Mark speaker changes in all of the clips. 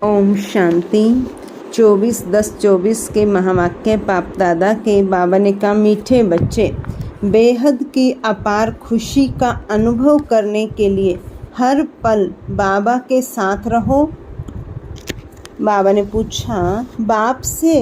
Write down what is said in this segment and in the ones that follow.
Speaker 1: ओम शांति। 24/10/24 के महावाक्य बाप दादा के बाबा ने कहा, मीठे बच्चे, बेहद की अपार खुशी का अनुभव करने के लिए हर पल बाबा के साथ रहो। बाबा ने पूछा, बाप से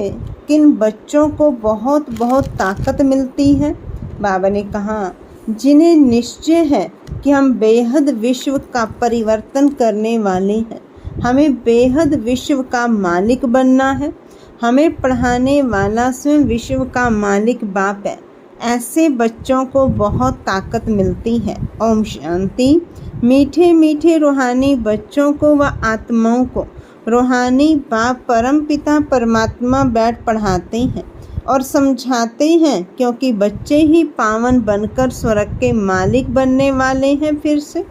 Speaker 1: किन बच्चों को बहुत बहुत ताकत मिलती है? बाबा ने कहा, जिन्हें निश्चय है कि हम बेहद विश्व का परिवर्तन करने वाले हैं। हमें बेहद विश्व का मालिक बनना है। हमें पढ़ाने वाला स्वयं विश्व का मालिक बाप है। ऐसे बच्चों को बहुत ताकत मिलती है। ओम शांति। मीठे मीठे रूहानी बच्चों को व आत्माओं को रूहानी बाप परम पिता परमात्मा बैठ पढ़ाते हैं और समझाते हैं, क्योंकि बच्चे ही पावन बनकर स्वर्ग के मालिक बनने वाले हैं। फिर से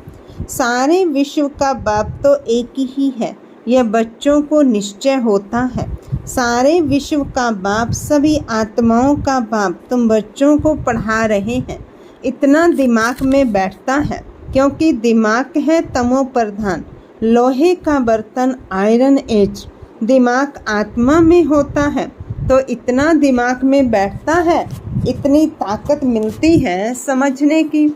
Speaker 1: सारे विश्व का बाप तो एक ही है, यह बच्चों को निश्चय होता है। सारे विश्व का बाप, सभी आत्माओं का बाप तुम बच्चों को पढ़ा रहे हैं। इतना दिमाग में बैठता है, क्योंकि दिमाग है तमो प्रधान, लोहे का बर्तन, आयरन एज। दिमाग आत्मा में होता है तो इतना दिमाग में बैठता है, इतनी ताकत मिलती है समझने की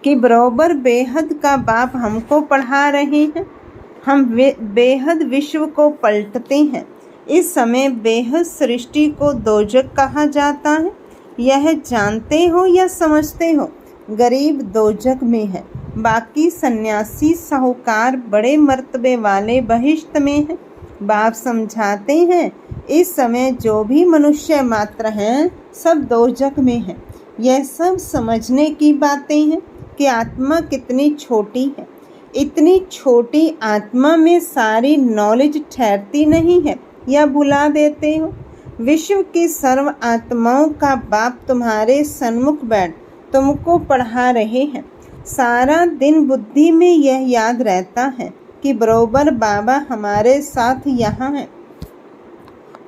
Speaker 1: कि बरोबर बेहद का बाप हमको पढ़ा रहे हैं। हम बेहद विश्व को पलटते हैं। इस समय बेहद सृष्टि को दोजक कहा जाता है। यह जानते हो या समझते हो? गरीब दोजक में है, बाकी सन्यासी साहूकार बड़े मर्तबे वाले बहिश्त में हैं। बाप समझाते हैं, इस समय जो भी मनुष्य मात्र हैं सब दोजक में हैं। यह सब समझने की बातें हैं कि आत्मा कितनी छोटी है। इतनी छोटी आत्मा में सारी नॉलेज ठहरती नहीं है या भुला देते हो? विश्व की सर्व आत्माओं का बाप तुम्हारे सन्मुख बैठ तुमको पढ़ा रहे हैं। सारा दिन बुद्धि में यह याद रहता है कि बरोबर बाबा हमारे साथ यहाँ है।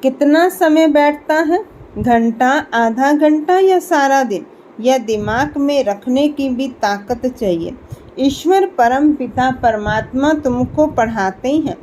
Speaker 1: कितना समय बैठता है? घंटा, आधा घंटा या सारा दिन? यह दिमाग में रखने की भी ताकत चाहिए। ईश्वर परम पिता परमात्मा तुमको पढ़ाते हैं।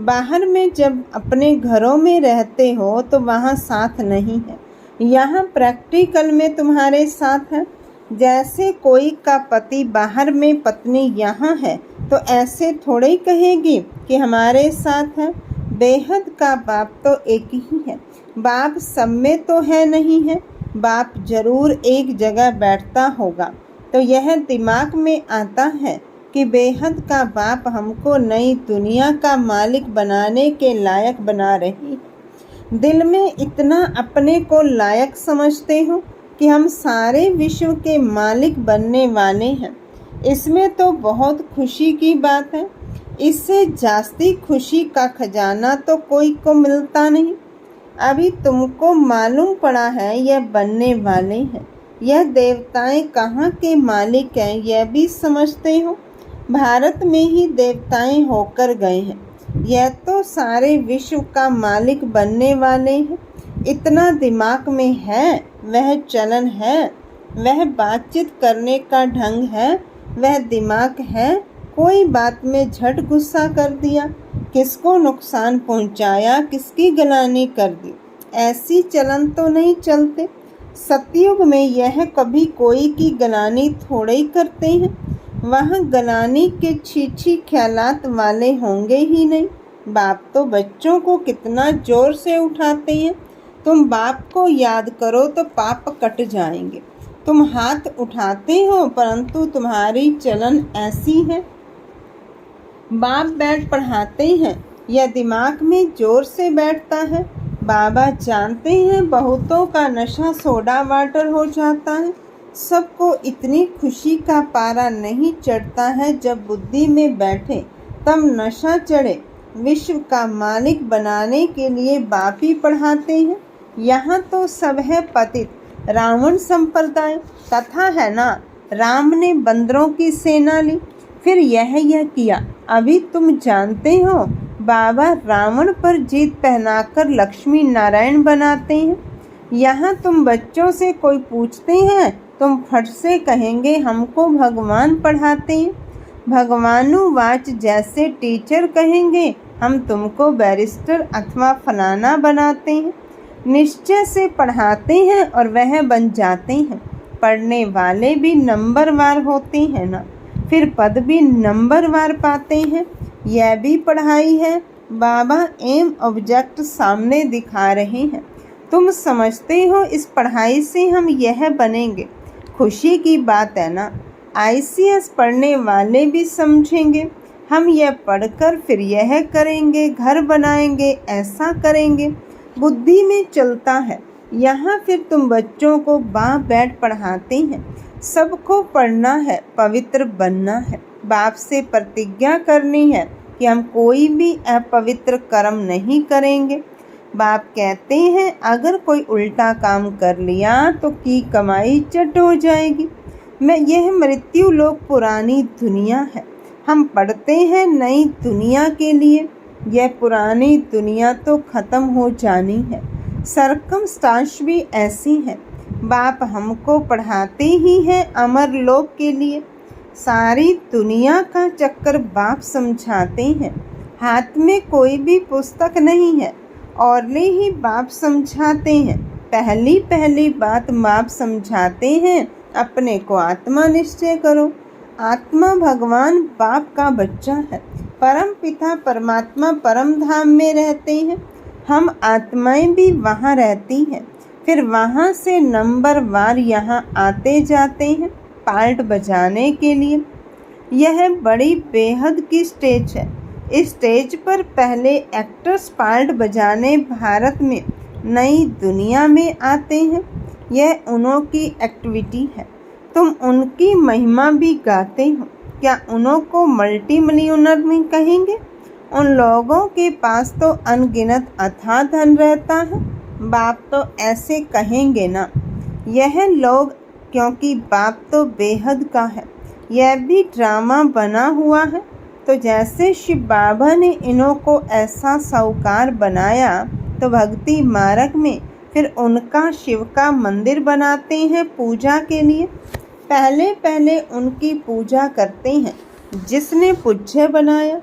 Speaker 1: बाहर में जब अपने घरों में रहते हो तो वहाँ साथ नहीं है। यहाँ प्रैक्टिकल में तुम्हारे साथ है। जैसे कोई का पति बाहर में, पत्नी यहाँ है, तो ऐसे थोड़े ही कहेगी कि हमारे साथ है। बेहद का बाप तो एक ही है। बाप सब में तो है नहीं है। बाप जरूर एक जगह बैठता होगा। तो यह दिमाग में आता है कि बेहद का बाप हमको नई दुनिया का मालिक बनाने के लायक बना रही है। दिल में इतना अपने को लायक समझते हो कि हम सारे विश्व के मालिक बनने वाले हैं। इसमें तो बहुत खुशी की बात है। इससे जास्ती खुशी का खजाना तो कोई को मिलता नहीं। अभी तुमको मालूम पड़ा है यह बनने वाले हैं। यह देवताएं कहाँ के मालिक हैं यह भी समझते हो? भारत में ही देवताएं होकर गए हैं। यह तो सारे विश्व का मालिक बनने वाले हैं। इतना दिमाग में है, वह चलन है, वह बातचीत करने का ढंग है, वह दिमाग है। कोई बात में झट गुस्सा कर दिया, किसको नुकसान पहुंचाया, किसकी गलानी कर दी, ऐसी चलन तो नहीं चलते। सतयुग में यह कभी कोई की गलानी थोड़े ही करते हैं। वहाँ गलानी के छीछी ख्यालात वाले होंगे ही नहीं। बाप तो बच्चों को कितना जोर से उठाते हैं। तुम बाप को याद करो तो पाप कट जाएंगे। तुम हाथ उठाते हो, परंतु तुम्हारी चलन ऐसी है। बाप बैठ पढ़ाते हैं, यह दिमाग में जोर से बैठता है। बाबा जानते हैं बहुतों का नशा सोडा वाटर हो जाता है। सबको इतनी खुशी का पारा नहीं चढ़ता है। जब बुद्धि में बैठे तब नशा चढ़े। विश्व का मालिक बनाने के लिए बाप ही पढ़ाते हैं। यहाँ तो सब है पतित। रावण संप्रदाय कथा है ना, राम ने बंदरों की सेना ली, फिर यह किया। अभी तुम जानते हो बाबा रावण पर जीत पहनाकर लक्ष्मी नारायण बनाते हैं। यहाँ तुम बच्चों से कोई पूछते हैं, तुम फट से कहेंगे हमको भगवान पढ़ाते हैं। भगवानुवाच जैसे टीचर कहेंगे हम तुमको बैरिस्टर अथवा फलाना बनाते हैं, निश्चय से पढ़ाते हैं और वह बन जाते हैं। पढ़ने वाले भी नंबरवार होते हैं ना, फिर पद भी नंबरवार पाते हैं। यह भी पढ़ाई है। बाबा एम ऑब्जेक्ट सामने दिखा रहे हैं। तुम समझते हो इस पढ़ाई से हम यह बनेंगे। खुशी की बात है ना, ICS पढ़ने वाले भी समझेंगे। हम यह पढ़कर फिर यह करेंगे, घर बनाएंगे, ऐसा करेंगे। बुद्धि में चलता है। यहाँ फिर तुम बच्चों को बाप बैठ पढ़ाते हैं। सबको पढ़ना है, पवित्र बनना है। बाप से प्रतिज्ञा करनी है कि हम कोई भी अपवित्र कर्म नहीं करेंगे। बाप कहते हैं अगर कोई उल्टा काम कर लिया तो की कमाई चट हो जाएगी। यह मृत्यु लोक पुरानी दुनिया है। हम पढ़ते हैं नई दुनिया के लिए। यह पुरानी दुनिया तो खत्म हो जानी है। सरकमस्टांस भी ऐसी है। बाप हमको पढ़ाते ही हैं अमर लोक के लिए। सारी दुनिया का चक्कर बाप समझाते हैं। हाथ में कोई भी पुस्तक नहीं है और ही बाप समझाते हैं। पहली बात बाप समझाते हैं अपने को आत्मा निश्चय करो। आत्मा भगवान बाप का बच्चा है। परम पिता परमात्मा परम धाम में रहते हैं। हम आत्माएं भी वहाँ रहती हैं। फिर वहाँ से नंबरवार यहाँ आते जाते हैं पार्ट बजाने के लिए। यह बड़ी बेहद की स्टेज है। इस स्टेज पर पहले एक्टर्स पार्ट बजाने भारत में नई दुनिया में आते हैं। यह उन्हों की एक्टिविटी है। तुम उनकी महिमा भी गाते हो। क्या उन्हों को मल्टी मिलियनर में कहेंगे? उन लोगों के पास तो अनगिनत अथाह धन रहता है। बाप तो ऐसे कहेंगे ना। यह लोग, क्योंकि बाप तो बेहद का है। यह भी ड्रामा बना हुआ है। तो जैसे शिव बाबा ने इन्हों को ऐसा साहूकार बनाया तो भक्ति मार्ग में फिर उनका शिव का मंदिर बनाते हैं पूजा के लिए। पहले उनकी पूजा करते हैं जिसने पूज्य बनाया।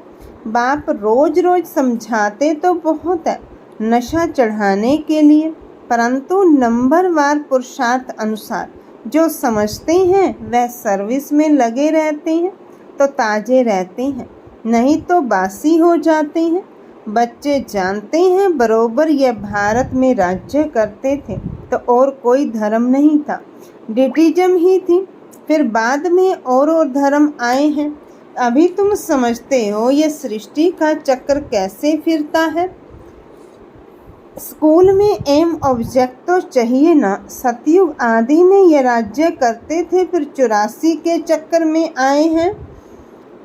Speaker 1: बाप रोज रोज समझाते तो बहुत है नशा चढ़ाने के लिए, परंतु नंबरवार पुरुषार्थ अनुसार जो समझते हैं वह सर्विस में लगे रहते हैं तो ताजे रहते हैं, नहीं तो बासी हो जाते हैं। बच्चे जानते हैं बरोबर यह भारत में राज्य करते थे तो और कोई धर्म नहीं था, बुद्धिज्म ही थी। फिर बाद में और धर्म आए हैं। अभी तुम समझते हो यह सृष्टि का चक्र कैसे फिरता है। स्कूल में एम ऑब्जेक्ट तो चाहिए ना। सतयुग आदि में ये राज्य करते थे, फिर 84 के चक्कर में आए हैं।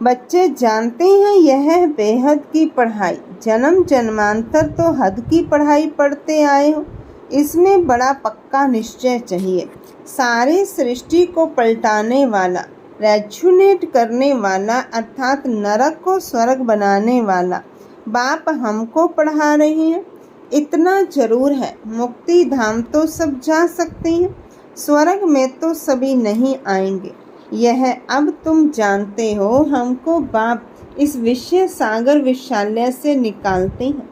Speaker 1: बच्चे जानते हैं यह बेहद की पढ़ाई। जन्म जन्मांतर तो हद की पढ़ाई पढ़ते आए हो। इसमें बड़ा पक्का निश्चय चाहिए। सारी सृष्टि को पलटाने वाला, रेजुनेट करने वाला, अर्थात नरक को स्वर्ग बनाने वाला बाप हमको पढ़ा रहे हैं। इतना जरूर है, मुक्ति धाम तो सब जा सकते हैं, स्वर्ग में तो सभी नहीं आएंगे। यह अब तुम जानते हो। हमको बाप इस विषय सागर विशाल्य से निकालते हैं।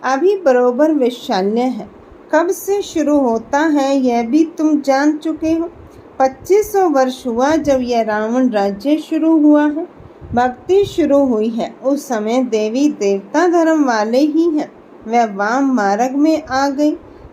Speaker 1: अभी बरोबर विशाल्य है। कब से शुरू होता है यह भी तुम जान चुके हो। 2500 वर्ष हुआ जब यह रावण राज्य शुरू हुआ है, भक्ति शुरू हुई है। उस समय देवी देवता धर्म वाले ही हैं। वह वाम मार्ग में आ गई।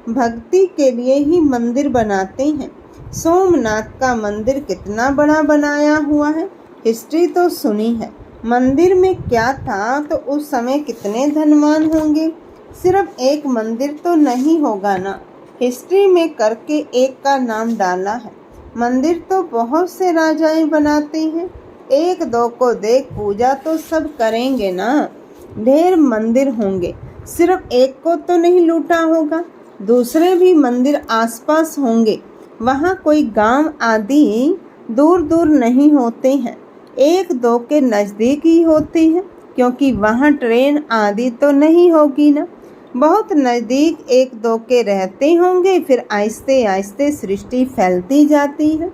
Speaker 1: भक्ति के लिए ही मंदिर बनाते हैं। सोमनाथ का मंदिर कितना बड़ा बनाया हुआ है, हिस्ट्री तो सुनी है। मंदिर में क्या था तो उस समय कितने धनवान होंगे। सिर्फ एक मंदिर तो नहीं होगा ना, हिस्ट्री में करके एक का नाम डाला है। मंदिर तो बहुत से राजाएं बनाते हैं। एक दो को देख पूजा तो सब करेंगे ना। ढेर मंदिर होंगे, सिर्फ एक को तो नहीं लूटा होगा। दूसरे भी मंदिर आसपास होंगे। वहाँ कोई गांव आदि दूर दूर नहीं होते हैं, एक दो के नज़दीक ही होते हैं, क्योंकि वहाँ ट्रेन आदि तो नहीं होगी ना। बहुत नज़दीक एक दो के रहते होंगे, फिर आहिस्ते आहिस्ते सृष्टि फैलती जाती है।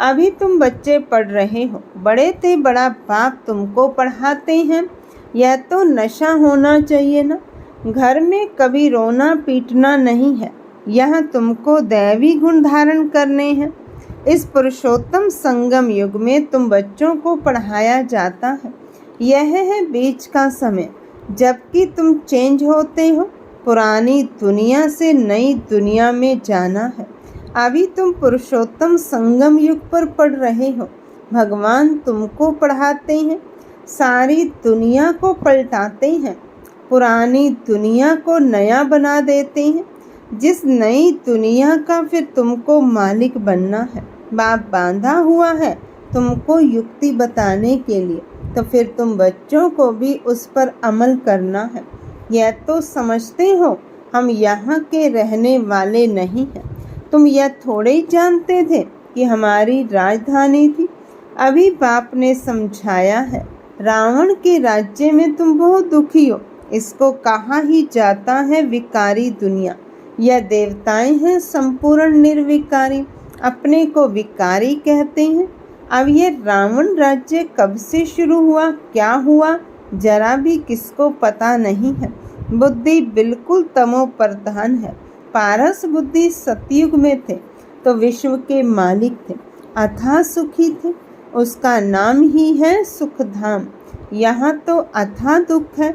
Speaker 1: अभी तुम बच्चे पढ़ रहे हो, बड़े थे बड़ा बाप तुमको पढ़ाते हैं। यह तो नशा होना चाहिए ना। घर में कभी रोना पीटना नहीं है, यह तुमको दैवी गुण धारण करने हैं। इस पुरुषोत्तम संगम युग में तुम बच्चों को पढ़ाया जाता है। यह है बीच का समय, जबकि तुम चेंज होते हो। पुरानी दुनिया से नई दुनिया में जाना है। अभी तुम पुरुषोत्तम संगम युग पर पढ़ रहे हो। भगवान तुमको पढ़ाते हैं, सारी दुनिया को पलटाते हैं, पुरानी दुनिया को नया बना देते हैं। जिस नई दुनिया का फिर तुमको मालिक बनना है। बाप बांधा हुआ है तुमको युक्ति बताने के लिए, तो फिर तुम बच्चों को भी उस पर अमल करना है। यह तो समझते हो हम यहाँ के रहने वाले नहीं हैं। तुम यह थोड़े ही जानते थे कि हमारी राजधानी थी। अभी बाप ने समझाया है। रावण के राज्य में तुम बहुत दुखी हो। इसको कहा ही जाता है विकारी दुनिया। यह देवताएं हैं संपूर्ण निर्विकारी, अपने को विकारी कहते हैं। अब ये रावण राज्य कब से शुरू हुआ, क्या हुआ, जरा भी किसको पता नहीं है। बुद्धि बिल्कुल तमो प्रधान है। पारस बुद्धि सतयुग में थे तो विश्व के मालिक थे, अथाह सुखी थे। उसका नाम ही है सुखधाम। यहाँ तो अथाह दुख है।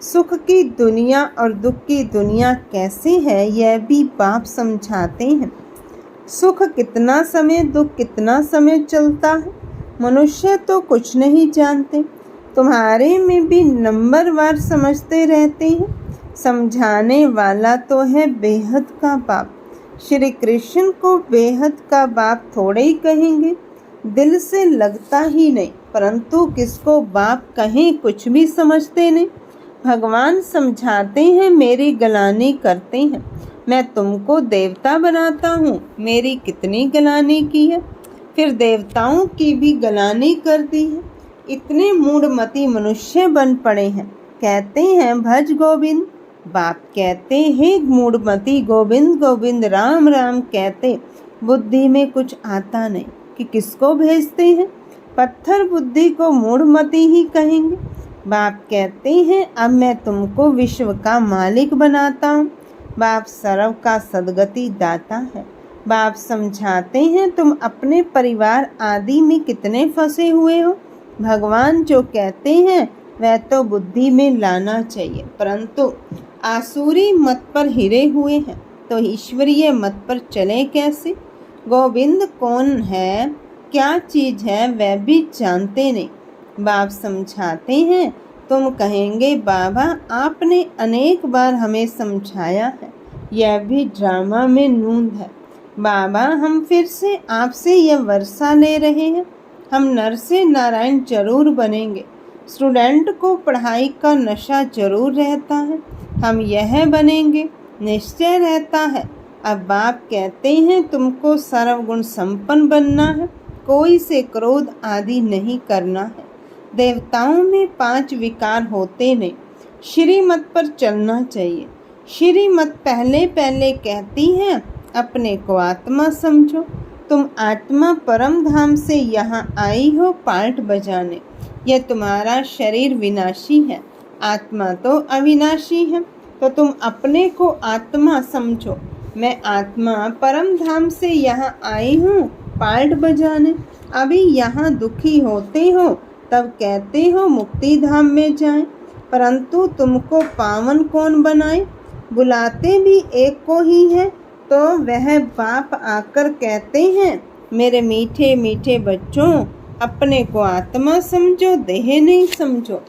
Speaker 1: सुख की दुनिया और दुख की दुनिया कैसी है, यह भी बाप समझाते हैं। सुख कितना समय, दुख कितना समय चलता है, मनुष्य तो कुछ नहीं जानते। तुम्हारे में भी नंबरवार समझते रहते हैं। समझाने वाला तो है बेहद का बाप। श्री कृष्ण को बेहद का बाप थोड़े ही कहेंगे, दिल से लगता ही नहीं, परंतु किसको बाप कहें कुछ भी समझते नहीं। भगवान समझाते हैं, मेरी गलानी करते हैं। मैं तुमको देवता बनाता हूँ, मेरी कितनी गलानी की है, फिर देवताओं की भी गलानी कर दी है। इतने मूढ़मती मनुष्य बन पड़े हैं। कहते हैं भज गोविंद, बाप कहते हैं मूढ़मती गोविंद गोविंद राम राम कहते। बुद्धि में कुछ आता नहीं कि किसको भेजते हैं। पत्थर बुद्धि को मूढ़मती ही कहेंगे। बाप कहते हैं अब मैं तुमको विश्व का मालिक बनाता हूँ। बाप सर्व का सद्गति दाता है। बाप समझाते हैं तुम अपने परिवार आदि में कितने फंसे हुए हो। भगवान जो कहते हैं वह तो बुद्धि में लाना चाहिए, परंतु आसुरी मत पर हिरे हुए हैं तो ईश्वरीय मत पर चले कैसे। गोविंद कौन है, क्या चीज है, वह भी जानते नहीं। बाप समझाते हैं, तुम कहेंगे बाबा आपने अनेक बार हमें समझाया है, यह भी ड्रामा में नूंद है। बाबा हम फिर से आपसे यह वर्षा ले रहे हैं, हम नर से नारायण जरूर बनेंगे। स्टूडेंट को पढ़ाई का नशा जरूर रहता है, हम यह बनेंगे, निश्चय रहता है। अब बाप कहते हैं तुमको सर्वगुण संपन्न बनना है, कोई से क्रोध आदि नहीं करना है। देवताओं में 5 विकार होते नहीं। श्रीमत पर चलना चाहिए। श्रीमत पहले पहले कहती है अपने को आत्मा समझो। तुम आत्मा परम धाम से यहाँ आई हो पार्ट बजाने। यह तुम्हारा शरीर विनाशी है, आत्मा तो अविनाशी है, तो तुम अपने को आत्मा समझो। मैं आत्मा परम धाम से यहाँ आई हूँ पार्ट बजाने। अभी यहाँ दुखी होते हो तब कहते हो मुक्ति धाम में जाएं, परंतु तुमको पावन कौन बनाए। बुलाते भी एक को ही है, तो वह बाप आकर कहते हैं मेरे मीठे मीठे बच्चों, अपने को आत्मा समझो, देह नहीं समझो।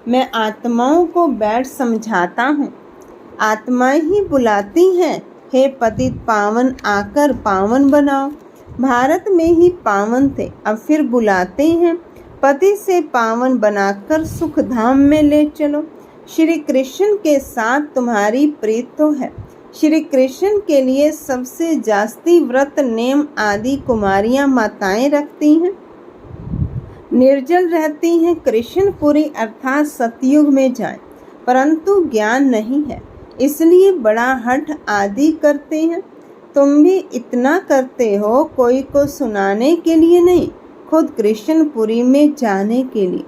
Speaker 1: मैं आत्माओं को बैठ समझाता हूँ, आत्माएं ही बुलाती हैं, हे पतित पावन आकर पावन बनाओ। भारत में ही पावन थे, अब फिर बुलाते हैं पति से पावन बनाकर सुख धाम में ले चलो। श्री कृष्ण के साथ तुम्हारी प्रीत तो है। श्री कृष्ण के लिए सबसे जास्ती व्रत नेम आदि कुमारियां माताएं रखती हैं, निर्जल रहती हैं। कृष्णपुरी अर्थात सतयुग में जाएं, परंतु ज्ञान नहीं है, इसलिए बड़ा हठ आदि करते हैं। तुम भी इतना करते हो, कोई को सुनाने के लिए नहीं, खुद कृष्णपुरी में जाने के लिए।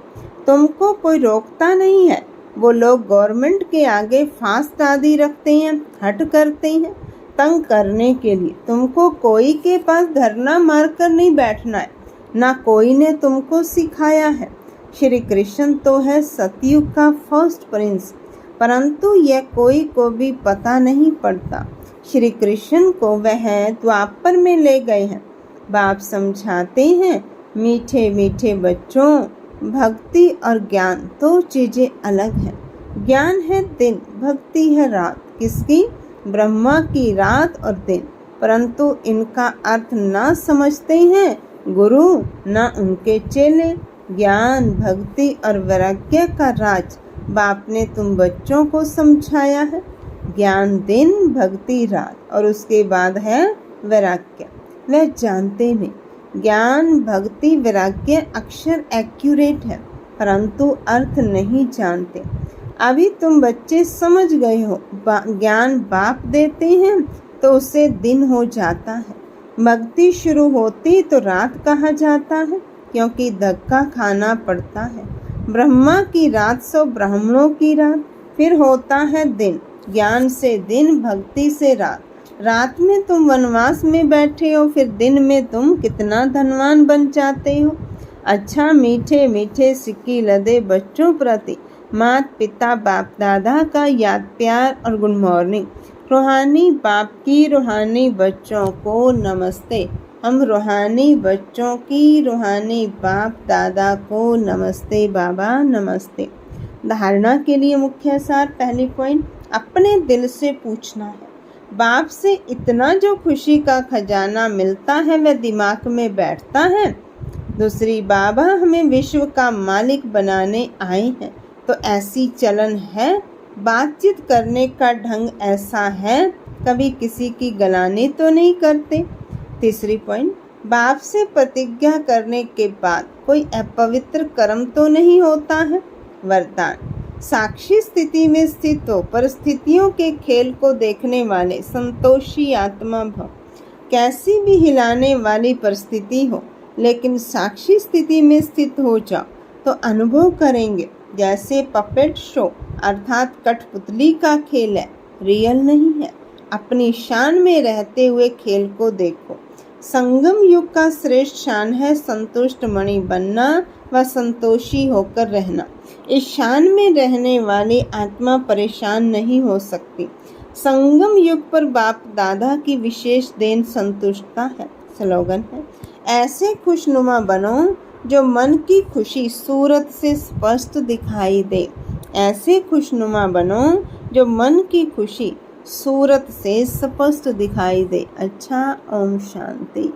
Speaker 1: तुमको कोई रोकता नहीं है, वो लोग गवर्नमेंट के आगे फास्ट आदि रखते हैं, हट करते हैं तंग करने के लिए। तुमको कोई के पास धरना मारकर नहीं बैठना है, ना कोई ने तुमको सिखाया है। श्री कृष्ण तो है सतयुग का फर्स्ट प्रिंस, परंतु यह कोई को भी पता नहीं पड़ता। श्री कृष्ण को वह द्वापर में ले गए हैं। बाप समझाते हैं, मीठे मीठे बच्चों, भक्ति और ज्ञान दो चीजें अलग हैं। ज्ञान है दिन, भक्ति है रात। किसकी? ब्रह्मा की रात और दिन। परंतु इनका अर्थ ना समझते हैं गुरु ना उनके चेले। ज्ञान, भक्ति और वैराग्य का राज बाप ने तुम बच्चों को समझाया है। ज्ञान दिन, भक्ति रात, और उसके बाद है वैराग्य। वह जानते नहीं। ज्ञान, भक्ति, वैराग्य अक्षर एक्यूरेट है, परंतु अर्थ नहीं जानते। अभी तुम बच्चे समझ गए हो। ज्ञान बाप देते हैं तो उससे दिन हो जाता है। भक्ति शुरू होती तो रात कहा जाता है, क्योंकि धक्का खाना पड़ता है। ब्रह्मा की रात सो ब्राह्मणों की रात, फिर होता है दिन। ज्ञान से दिन, भक्ति से रात। रात में तुम वनवास में बैठे हो, फिर दिन में तुम कितना धनवान बन जाते हो। अच्छा, मीठे मीठे सिक्की लदे बच्चों प्रति माता पिता बाप दादा का याद प्यार और गुड मॉर्निंग। रूहानी बाप की रूहानी बच्चों को नमस्ते। हम रूहानी बच्चों की रूहानी बाप दादा को नमस्ते। बाबा नमस्ते। धारणा के लिए मुख्य सार, पहली पॉइंट, अपने दिल से पूछना है। बाप से इतना जो खुशी का खजाना मिलता है वह दिमाग में बैठता है। दूसरी, बाबा हमें विश्व का मालिक बनाने आए हैं, तो ऐसी चलन है। बातचीत करने का ढंग ऐसा है, कभी किसी की गलानी तो नहीं करते। तीसरी पॉइंट, बाप से प्रतिज्ञा करने के बाद कोई अपवित्र कर्म तो नहीं होता है। वरदान, साक्षी स्थिति में स्थित हो, परिस्थितियों के खेल को देखने वाले संतोषी आत्मा भव। कैसी भी हिलाने वाली परिस्थिति हो, लेकिन साक्षी स्थिति में स्थित हो जाओ तो अनुभव करेंगे जैसे पपेट शो अर्थात कठपुतली का खेल है, रियल नहीं है। अपनी शान में रहते हुए खेल को देखो। संगम युग का श्रेष्ठ शान है संतुष्ट मणि बनना व संतोषी होकर रहना। इस शान में रहने वाली आत्मा परेशान नहीं हो सकती। संगम युग पर बाप दादा की विशेष देन संतुष्टता है। स्लोगन है, ऐसे खुशनुमा बनो जो मन की खुशी सूरत से स्पष्ट दिखाई दे। ऐसे खुशनुमा बनो जो मन की खुशी सूरत से स्पष्ट दिखाई दे। अच्छा, ओम शांति।